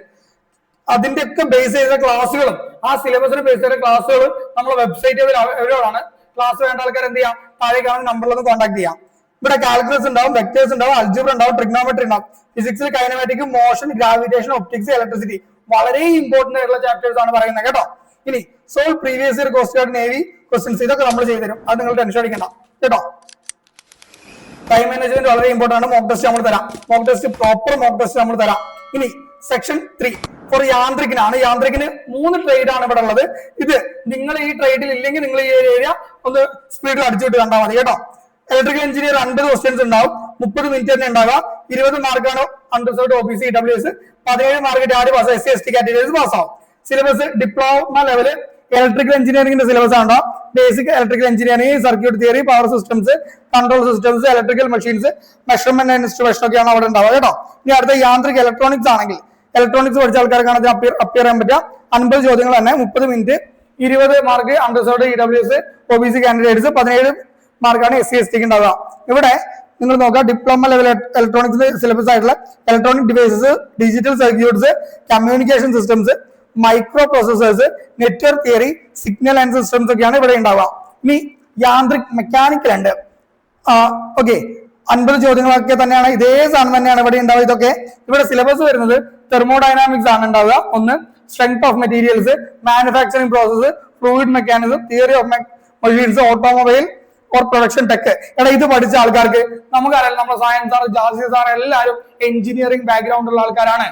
അതിന്റെ ഒക്കെ ബേസ് ചെയ്ത ക്ലാസ്സുകളും ആ സിലബസിന് ബേസ് ചെയ്ത ക്ലാസ്സുകളും നമ്മുടെ വെബ്സൈറ്റ് അവൈലബിൾ ആണ്. ക്ലാസ് വേണ്ട ആൾക്കാർ എന്ത് ചെയ്യാം? താഴെ കാണുന്ന നമ്പറിലൊന്ന് കോൺടാക്ട് ചെയ്യാം. ഇവിടെ കാൽക്കുലസ് ഉണ്ടാവും, വെക്ടേഴ്സ് ഉണ്ടാവും, അൽജിബ്ര ഉണ്ടാവും, ട്രിഗ്നോമെട്രി ഉണ്ടാവും. ഫിസിക്സിൽ kinematic, motion, gravitation, optics, electricity വളരെ ഇമ്പോർട്ടന്റ് ആയിട്ടുള്ള ചാപ്റ്റേഴ്സ് ആണ് പറയുന്നത് കേട്ടോ. ഇനി solve previous year coast guard, navy questions, ഇതൊക്കെ നമ്മൾ ചെയ്തു തരും. അത് നിങ്ങൾ ടെൻഷൻ അടിക്കണ്ട കേട്ടോ. ടൈം മാനേജ്മെന്റ് വളരെ ഇമ്പോർട്ടന്റ് ആണ്. മോക്ക് ടെസ്റ്റ് നമ്മൾ തരാം. Mock test proper mock test നമ്മൾ തരാം. ഇനി സെക്ഷൻ 3 ഫോർ യാന്ത്രിക്കിനാണ്. യാന്ത്രിക്കിന് 3 ട്രേഡ് ആണ് ഇവിടെ ഉള്ളത്. ഇത് നിങ്ങൾ ഈ ട്രേഡിൽ ഇല്ലെങ്കിൽ നിങ്ങൾ ഈ ഏരിയ ഒന്ന് സ്പീഡിൽ അടിച്ചുവിട്ട് കണ്ടാൽ മതി കേട്ടോ. ഇലക്ട്രിക്കൽ എഞ്ചിനീയർ 50 ക്വസ്റ്റ്യൻസ് ഉണ്ടാവും, 30 മിനിറ്റ് തന്നെ ഉണ്ടാവുക. 20 മാർക്കാണ് അൺറിസർവ്ഡ് OBC EWS, 17 മാർക്ക് ആര് പാസ്? SC ST കാറ്റഗറീസ് പാസ്സാവും. സിലബസ് ഡിപ്ലോമ ലെവല് ഇലക്ട്രിക്കൽ എഞ്ചിനീയറിംഗിന്റെ സിലബസ് ആണോ? Basic electrical engineering, circuit theory, power systems, control systems, electrical machines, measurement and instrumentation ഒക്കെയാണ് അവിടെ ഉണ്ടാവുക കേട്ടോ. ഇനി അടുത്ത യാന്ത്രിക് ഇലക്ട്രോണിക്സ് ആണെങ്കിൽ ഇലക്ട്രോണിക്സ് പഠിച്ച ആൾക്കാർക്കാണ് അത് അപ്പിയർ ചെയ്യാൻ പറ്റുക. 50 ചോദ്യങ്ങൾ തന്നെ, 30 minute, 20 mark unreserved EWS OBC candidates, 17 മാർക്കാണ് SC ST ഉണ്ടാവുക. ഇവിടെ നിങ്ങൾ നോക്കുക, ഡിപ്ലോമ ലെവൽ ഇലക്ട്രോണിക്സ് സിലബസ് ആയിട്ടുള്ള electronic devices, digital circuits, communication systems, micro processors, network theory, signal and systems ഒക്കെയാണ് ഇവിടെ ഉണ്ടാവുക. ഇനി യാന്ത്രിക് മെക്കാനിക്കൽ ഉണ്ട്. ഓക്കെ, 50 ചോദ്യങ്ങളൊക്കെ തന്നെയാണ്. ഇതേ സാധനം തന്നെയാണ് ഇവിടെ ഉണ്ടാവുക. ഇതൊക്കെ ഇവിടെ സിലബസ് വരുന്നത് തെർമോഡൈനാമിക്സ് ആണ് ഉണ്ടാവുക. ഒന്ന് strength of materials, manufacturing process, fluid mechanism, theory of machines, automobile or production tech. എടാ ഇത് പഠിച്ച ആൾക്കാർക്ക് നമുക്കറിയാം, നമ്മുടെ സയൻസ് സാർ, ജാസി സാർ എല്ലാവരും എഞ്ചിനീയറിംഗ് ബാക്ക്ഗ്രൗണ്ട് ഉള്ള ആൾക്കാരാണ്.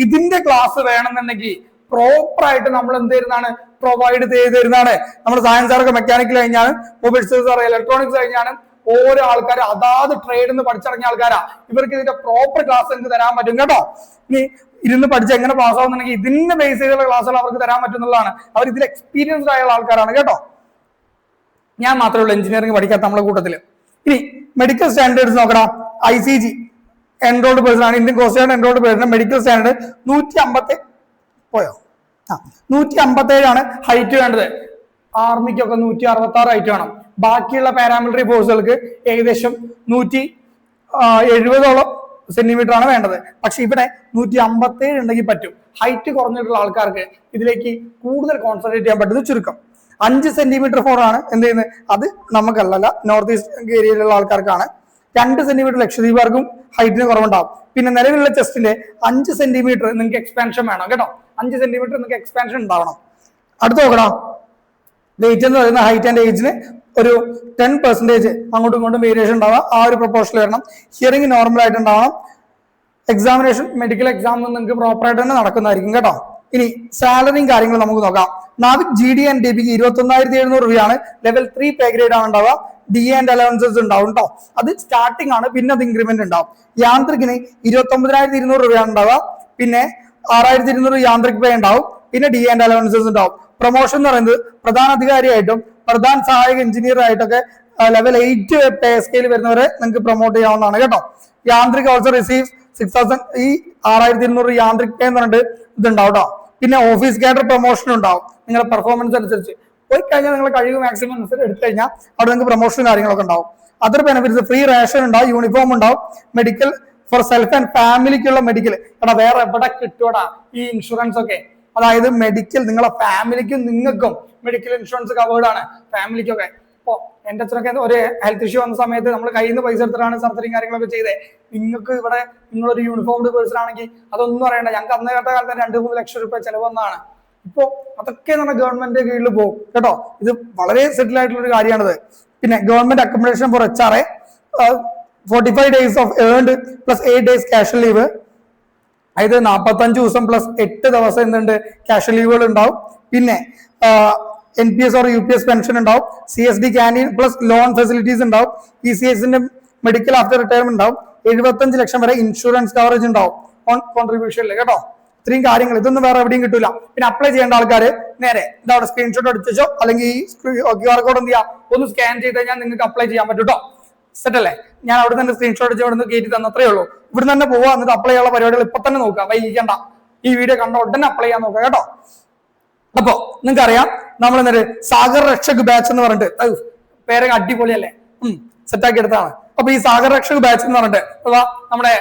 ഇതിന്റെ ക്ലാസ് വേണമെന്നുണ്ടെങ്കിൽ പ്രോപ്പർ ആയിട്ട് നമ്മൾ എന്ത് തരുന്നതാണ്? പ്രൊവൈഡ് ചെയ്ത് തരുന്നതാണ്. നമ്മുടെ സയൻസ് സാർക്ക് മെക്കാനിക്കൽ കഴിഞ്ഞാണ്, മൊബൈൽസ് സാർ ഇലക്ട്രോണിക്സ് കഴിഞ്ഞാണ്. ഓരോ ആൾക്കാർ അതാത് ട്രേഡ് എന്ന് പഠിച്ചിറങ്ങിയ ആൾക്കാരാ. ഇവർക്ക് ഇതിന്റെ പ്രോപ്പർ ക്ലാസ് എനിക്ക് തരാൻ പറ്റും കേട്ടോ. ഇനി ഇരുന്ന് പഠിച്ച് എങ്ങനെ പാസ്സാവുന്നുണ്ടെങ്കിൽ ഇതിന്റെ ബേസ് ചെയ്തുള്ള ക്ലാസ്സുകൾ അവർക്ക് തരാൻ പറ്റുന്നതാണ്. അവർ ഇതിൽ എക്സ്പീരിയൻസ്ഡ് ആയുള്ള ആൾക്കാരാണ് കേട്ടോ. ഞാൻ മാത്രമേ ഉള്ളൂ എഞ്ചിനീയറിംഗ് പഠിക്കാത്ത നമ്മളെ കൂട്ടത്തില്. ഇനി മെഡിക്കൽ സ്റ്റാൻഡേർഡ്സ് നോക്കണം. ICG എൻറോൾഡ് പേഴ്സൺ ആണ്. Indian coast guard enrolled person. Medical standard 157 ആണ് ഹൈറ്റ് വേണ്ടത്. ആർമിക്കൊക്കെ 166 ഹൈറ്റ് വേണം. ബാക്കിയുള്ള പാരാമിലിറ്ററി ഫോഴ്സുകൾക്ക് ഏകദേശം 170 സെന്റിമീറ്റർ ആണ് വേണ്ടത്. പക്ഷെ ഇവിടെ 157 ഉണ്ടെങ്കിൽ പറ്റും. ഹൈറ്റ് കുറഞ്ഞിട്ടുള്ള ആൾക്കാർക്ക് ഇതിലേക്ക് കൂടുതൽ കോൺസെൻട്രേറ്റ് ചെയ്യാൻ പറ്റുന്ന ചുരുക്കം 5 സെന്റിമീറ്റർ ഫോറാണ് എന്ത് ചെയ്യുന്നത്. അത് നമുക്കല്ല, നോർത്ത് ഈസ്റ്റ് ഏരിയയിലുള്ള ആൾക്കാർക്കാണ്. 2 സെന്റിമീറ്റർ ലക്ഷദ്വീപുകാർക്കും ഹൈറ്റിന് കുറവുണ്ടാവും. പിന്നെ നിലവിലുള്ള ചെസ്റ്റിന്റെ 5 സെന്റിമീറ്റർ നിങ്ങൾക്ക് എക്സ്പാൻഷൻ വേണം കേട്ടോ. 5 സെന്റിമീറ്റർ നിങ്ങൾക്ക് എക്സ്പാൻഷൻ ഉണ്ടാവണം. അടുത്ത് നോക്കണം, വെയിറ്റ് എന്ന് പറയുന്ന ഹൈറ്റ് ആൻഡ് ഏജിന് ഒരു 10% അങ്ങോട്ടും ഇങ്ങോട്ടും വേരിയേഷൻ ഉണ്ടാവാം. ആ ഒരു പ്രൊപ്പോർഷനിൽ വരണം. ഹിയറിംഗ് നോർമൽ ആയിട്ട് ഉണ്ടാവണം. എക്സാമിനേഷൻ മെഡിക്കൽ എക്സാം നിങ്ങൾക്ക് പ്രോപ്പർ ആയിട്ട് തന്നെ നടക്കുന്നതായിരിക്കും കേട്ടോ. ഇനി സാലറിയും കാര്യങ്ങളും നമുക്ക് നോക്കാം. നാവിക് GD ആൻഡ് DBക്ക് 21,700 രൂപയാണ്. ലെവൽ 3 പേ ഗ്രേഡ് ആണ് ഉണ്ടാവുക. DA ആൻഡ് അലവൻസസ് ഉണ്ടാവും കേട്ടോ. അത് സ്റ്റാർട്ടിംഗ് ആണ്, പിന്നെ അത് ഇൻക്രിമെന്റ് ഉണ്ടാവും. യാന്ത്രിക്കിന് 29,200 രൂപയാണ് ഉണ്ടാവുക. പിന്നെ 6,200 യാന്ത്രിക് പേ ഉണ്ടാവും. പിന്നെ DA ആൻഡ് അലവൻസസ് ഉണ്ടാവും. പ്രൊമോഷൻ എന്ന് പറയുന്നത് പ്രധാന അധികാരിയായിട്ടും പ്രധാന സഹായക എഞ്ചിനീയർ ആയിട്ടൊക്കെ ലെവൽ 8 പേ സ്കെയിൽ വരുന്നവരെ നിങ്ങൾക്ക് പ്രൊമോട്ട് ചെയ്യാവുന്നതാണ് കേട്ടോ. യാന്ത്രിക് ഓൾസോ റിസീവ് 6,000. ഈ 6,200 യാന്ത്രിക് പേ എന്ന് പറഞ്ഞിട്ട് ഇതുണ്ടാവും കേട്ടോ. പിന്നെ ഓഫീസ് കാഡർ പ്രൊമോഷൻ ഉണ്ടാവും. നിങ്ങളുടെ പെർഫോമൻസ് അനുസരിച്ച് പോയി കഴിഞ്ഞാൽ നിങ്ങൾ കഴിവ് മാക്സിമം അനുസരിച്ച് എടുത്തു കഴിഞ്ഞാൽ അവിടെ നിങ്ങൾക്ക് പ്രൊമോഷൻ കാര്യങ്ങളൊക്കെ ഉണ്ടാവും. അതർ ബെനിഫിറ്റ്സ് ഫ്രീ റേഷൻ ഉണ്ടാവും, യൂണിഫോം ഉണ്ടാവും, മെഡിക്കൽ ഫോർ സെൽഫ് ആൻഡ് ഫാമിലിക്കുള്ള മെഡിക്കൽ. എടാ വേറെ എവിടെ കിട്ടുവാടാ ഈ ഇൻഷുറൻസ് ഒക്കെ? അതായത് മെഡിക്കൽ നിങ്ങളെ ഫാമിലിക്കും നിങ്ങൾക്കും മെഡിക്കൽ ഇൻഷുറൻസ് കവേർഡ് ആണ് ഫാമിലിക്കൊക്കെ. ഇപ്പൊ എന്റെ അച്ഛനൊക്കെ ഒരു ഹെൽത്ത് ഇഷ്യൂ വന്ന സമയത്ത് നമ്മൾ കയ്യിൽ നിന്ന് പൈസ എടുത്തിട്ടാണ് സർജറിയും കാര്യങ്ങളൊക്കെ ചെയ്തേ. നിങ്ങൾക്ക് ഇവിടെ നിങ്ങളൊരു യൂണിഫോംഡ് പേഴ്സൺ ആണെങ്കിൽ അതൊന്നും അറിയണ്ട. ഞങ്ങൾക്ക് അന്ന് കേട്ട കാലത്ത് 2-3 ലക്ഷം രൂപ ചെലവ് വന്നതാണ്. ഇപ്പോ അതൊക്കെ നമ്മുടെ ഗവൺമെന്റ് കീഴിൽ പോകും കേട്ടോ. ഇത് വളരെ സെറ്റിൽ ആയിട്ടുള്ള ഒരു കാര്യമാണിത്. പിന്നെ government accommodation for HRA 45 days of earned plus 8 days cash leave. അതായത് 45 ദിവസം പ്ലസ് 8 ദിവസം എന്തുണ്ട് ക്യാഷ് ലീവുകൾ ഉണ്ടാവും. പിന്നെ NPS or UPS പെൻഷൻ ഉണ്ടാവും, CSD canteen plus loan facilities ഉണ്ടാവും, ECSന്റെ മെഡിക്കൽ ആഫ്റ്റർ റിട്ടയർമെന്റ് ഉണ്ടാവും, 75 ലക്ഷം വരെ ഇൻഷുറൻസ് കവറേജ് ഉണ്ടാവും ഓൺ കോൺട്രിബ്യൂഷനിൽ കേട്ടോ. ഇത്രയും കാര്യങ്ങൾ ഇതൊന്നും വേറെ എവിടെയും കിട്ടൂല. പിന്നെ അപ്ലൈ ചെയ്യേണ്ട ആൾക്കാര് നേരെ ഇതവിടെ സ്ക്രീൻഷോട്ട് എടുത്തോ അല്ലെങ്കിൽ ഈ QR കോഡ് എന്ത് ചെയ്യാം ഒന്ന് സ്കാൻ ചെയ്ത് കഴിഞ്ഞാൽ നിങ്ങൾക്ക് അപ്ലൈ ചെയ്യാൻ പറ്റും കേട്ടോ. സെറ്റ് അല്ലേ? ഞാൻ അവിടെ തന്നെ സ്ക്രീൻഷോട്ട് വെച്ച് ഇവിടെ കയറ്റി തന്നത്രേ ഉള്ളൂ. ഇവിടെ തന്നെ പോവാ, എന്നിട്ട് അപ്ലൈ ചെയ്യാനുള്ള പരിപാടികൾ ഇപ്പൊ തന്നെ നോക്കുക, വൈകിക്കണ്ട. ഈ വീഡിയോ കണ്ട ഉടനെ അപ്ലൈ ചെയ്യാൻ നോക്കുക കേട്ടോ. അപ്പൊ നിങ്ങൾക്ക് അറിയാം നമ്മൾ എന്നൊരു സാഗർ രക്ഷക് ബാച്ച് എന്ന് പറഞ്ഞിട്ട് പേരൊക്കെ അടിപൊളിയല്ലേ, സെറ്റാക്കി എടുത്താണ്. അപ്പൊ ഈ സാഗർ രക്ഷക് ബാച്ച് എന്ന് പറഞ്ഞിട്ട് അഥവാ നമ്മുടെ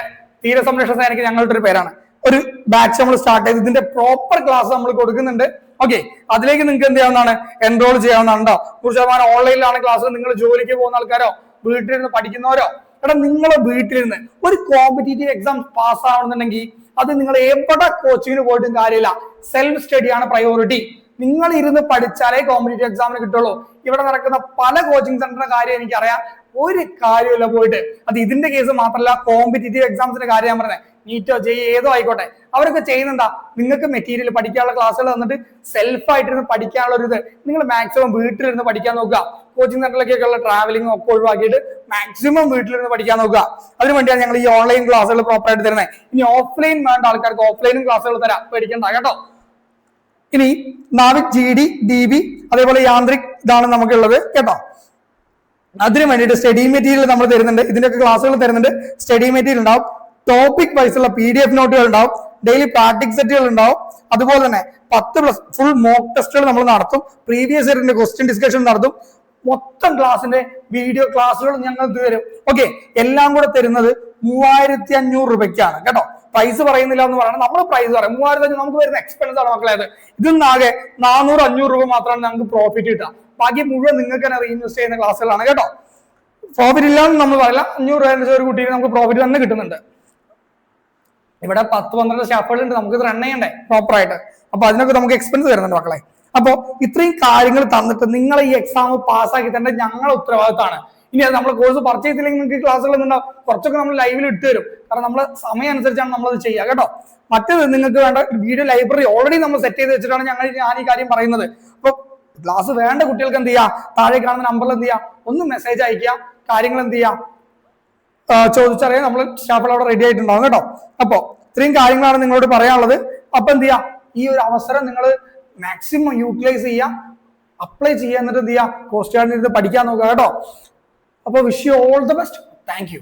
തീരസംരക്ഷണ സേനയ്ക്ക് ഞങ്ങളുടെ ഒരു പേരാണ്, ഒരു ബാച്ച് നമ്മൾ സ്റ്റാർട്ട് ചെയ്ത് ഇതിന്റെ പ്രോപ്പർ ക്ലാസ് നമ്മൾ കൊടുക്കുന്നുണ്ട്. ഓക്കെ, അതിലേക്ക് നിങ്ങൾക്ക് എന്ത് ചെയ്യാവുന്നതാണ്, എൻറോൾ ചെയ്യാവുന്നതാണ്. 100% ഓൺലൈനിലാണ് ക്ലാസ്. നിങ്ങൾ ജോലിക്ക് പോകുന്ന ആൾക്കാരോ വീട്ടിലിരുന്ന് പഠിക്കുന്നവരോ, എടാ നിങ്ങൾ വീട്ടിലിരുന്ന് ഒരു കോമ്പറ്റീറ്റീവ് എക്സാം പാസ് ആവണമെന്നുണ്ടെങ്കിൽ അത് നിങ്ങൾ എവിടെ കോച്ചിങ്ങിന് പോയിട്ടും കാര്യമില്ല, സെൽഫ് സ്റ്റഡിയാണ് പ്രയോറിറ്റി. നിങ്ങൾ ഇരുന്ന് പഠിച്ചാലേ കോമ്പറ്റീറ്റീവ് എക്സാമിന് കിട്ടുള്ളൂ. ഇവിടെ നടക്കുന്ന പല കോച്ചിങ് സെന്ററിന്റെ കാര്യം എനിക്കറിയാം, ഒരു കാര്യമില്ല പോയിട്ട്. അത് ഇതിന്റെ കേസ് മാത്രമല്ല, കോമ്പറ്റീറ്റീവ് എക്സാംസിന്റെ കാര്യം ഞാൻ പറഞ്ഞത്, നീറ്റോ JEE ഏതോ ആയിക്കോട്ടെ, അവരൊക്കെ ചെയ്യുന്നെന്താ, നിങ്ങൾക്ക് മെറ്റീരിയൽ പഠിക്കാനുള്ള ക്ലാസ്സുകൾ തന്നിട്ട് സെൽഫായിട്ടിരുന്ന് പഠിക്കാനുള്ള ഒരു ഇത് നിങ്ങൾ മാക്സിമം വീട്ടിലിരുന്ന് പഠിക്കാൻ നോക്കുക. കോച്ചിങ് സെന്ററിലേക്കൊക്കെ ഉള്ള ട്രാവലിംഗ് ഒക്കെ ഒഴിവാക്കിയിട്ട് മാക്സിമം വീട്ടിലിരുന്ന് പഠിക്കാൻ നോക്കുക. അതിനു വേണ്ടിയാണ് ഞങ്ങൾ ഈ ഓൺലൈൻ ക്ലാസ്സുകൾ പ്രോപ്പർ ആയിട്ട് തരുന്നത്. ഇനി ഓഫ്ലൈൻ വേണ്ട ആൾക്കാർക്ക് ഓഫ്ലൈനും ക്ലാസ്സുകൾ തരാം, പേടിക്കണ്ട കേട്ടോ. ഇനി നാവിക് GD DB അതേപോലെ യാന്ത്രിക് ഇതാണ് നമുക്കുള്ളത് കേട്ടോ. അതിനു വേണ്ടിയിട്ട് സ്റ്റഡി മെറ്റീരിയൽ നമ്മൾ തരുന്നുണ്ട്, ഇതിന്റെയൊക്കെ ക്ലാസ്സുകൾ തരുന്നുണ്ട്. സ്റ്റഡി മെറ്റീരിയൽ ഉണ്ടാവും, ടോപ്പിക് വൈസുള്ള PDF നോട്ടുകൾ ഉണ്ടാവും, ഡെയിലി പ്രാക്ടിക് സെറ്റുകൾ ഉണ്ടാവും. അതുപോലെ തന്നെ 10+ ഫുൾ മോക്ക് ടെസ്റ്റുകൾ നമ്മൾ നടത്തും, പ്രീവിയസ് ഇയറിന്റെ ക്വസ്റ്റ്യൻ ഡിസ്കഷൻ നടത്തും. മൊത്തം ക്ലാസിന്റെ വീഡിയോ ക്ലാസ്സുകൾ ഞങ്ങൾ തരും. ഓക്കെ, എല്ലാം കൂടെ തരുന്നത് 3500 രൂപയ്ക്കാണ് കേട്ടോ. പ്രൈസ് പറയുന്നില്ല എന്ന് പറയുന്നത് നമ്മൾ പ്രൈസ് പറയാം. 3500 നമുക്ക് വരുന്ന എക്സ്പെൻസ് ആണ് മക്കളെ. ഇതിന്നാകെ 400-500 രൂപ മാത്രമാണ് നമുക്ക് പ്രോഫിറ്റ് കിട്ടുക. ബാക്കി മുഴുവൻ നിങ്ങൾക്ക് തന്നെ റീഇൻവെസ്റ്റ് ചെയ്യുന്ന ക്ലാസ്സുകളാണ് കേട്ടോ. പ്രോഫിറ്റ് ഇല്ല എന്ന് നമ്മൾ പറയില്ല. 500 രൂപ ഒരു കുട്ടിക്ക് നമുക്ക് പ്രോഫിറ്റ് തന്നെ കിട്ടുന്നുണ്ട്. ഇവിടെ 10-12 സ്റ്റാഫുകൾ ഉണ്ട്, നമുക്ക് ഇത് റൺ ചെയ്യണ്ടേ പ്രോപ്പർ ആയിട്ട്. അപ്പൊ അതിനൊക്കെ നമുക്ക് എക്സ്പെൻസ് വരുന്നുണ്ട് മക്കളെ. അപ്പൊ ഇത്രയും കാര്യങ്ങൾ തന്നിട്ട് നിങ്ങൾ ഈ എക്സാം പാസ്സാക്കി തന്നെ ഞങ്ങളുടെ ഉത്തരവാദിത്തമാണ്. ഇനി അത് നമ്മൾ കോഴ്സ് പർച്ചേസ് ചെയ്തില്ലെങ്കിൽ നിങ്ങൾക്ക് ക്ലാസ്സുകൾ ഉണ്ടാവും, കുറച്ചൊക്കെ നമ്മൾ ലൈവിൽ ഇട്ട് തരും. കാരണം നമ്മൾ സമയം അനുസരിച്ചാണ് നമ്മളത് ചെയ്യുക കേട്ടോ. മറ്റേത് നിങ്ങൾക്ക് വേണ്ട വീഡിയോ ലൈബ്രറി ഓൾറെഡി നമ്മൾ സെറ്റ് ചെയ്ത് വെച്ചിട്ടാണ് ഞാൻ ഈ കാര്യം പറയുന്നത്. അപ്പൊ ക്ലാസ് വേണ്ട കുട്ടികൾക്ക് എന്ത് ചെയ്യാം, താഴെ കാണുന്ന നമ്പറിൽ എന്ത് ചെയ്യാം, ഒന്ന് മെസ്സേജ് അയക്കുക, കാര്യങ്ങൾ എന്ത് ചെയ്യാം ചോദിച്ചറിയാൻ നമ്മൾ സ്റ്റാഫുകൾ അവിടെ റെഡി ആയിട്ടുണ്ടാവും കേട്ടോ. അപ്പൊ ഇത്രയും കാര്യങ്ങളാണ് നിങ്ങളോട് പറയാനുള്ളത്. അപ്പൊ എന്ത് ചെയ്യാം, ഈ ഒരു അവസരം നിങ്ങൾ മാക്സിമം യൂട്ടിലൈസ് ചെയ്യുക, അപ്ലൈ ചെയ്യുക, എന്നിട്ട് എന്ത് ചെയ്യുക, കോസ്റ്റ് ഗാർഡിൽ ഇരുന്ന് പഠിക്കാൻ നോക്കുക കേട്ടോ. അപ്പൊ wish you all the best. Thank you.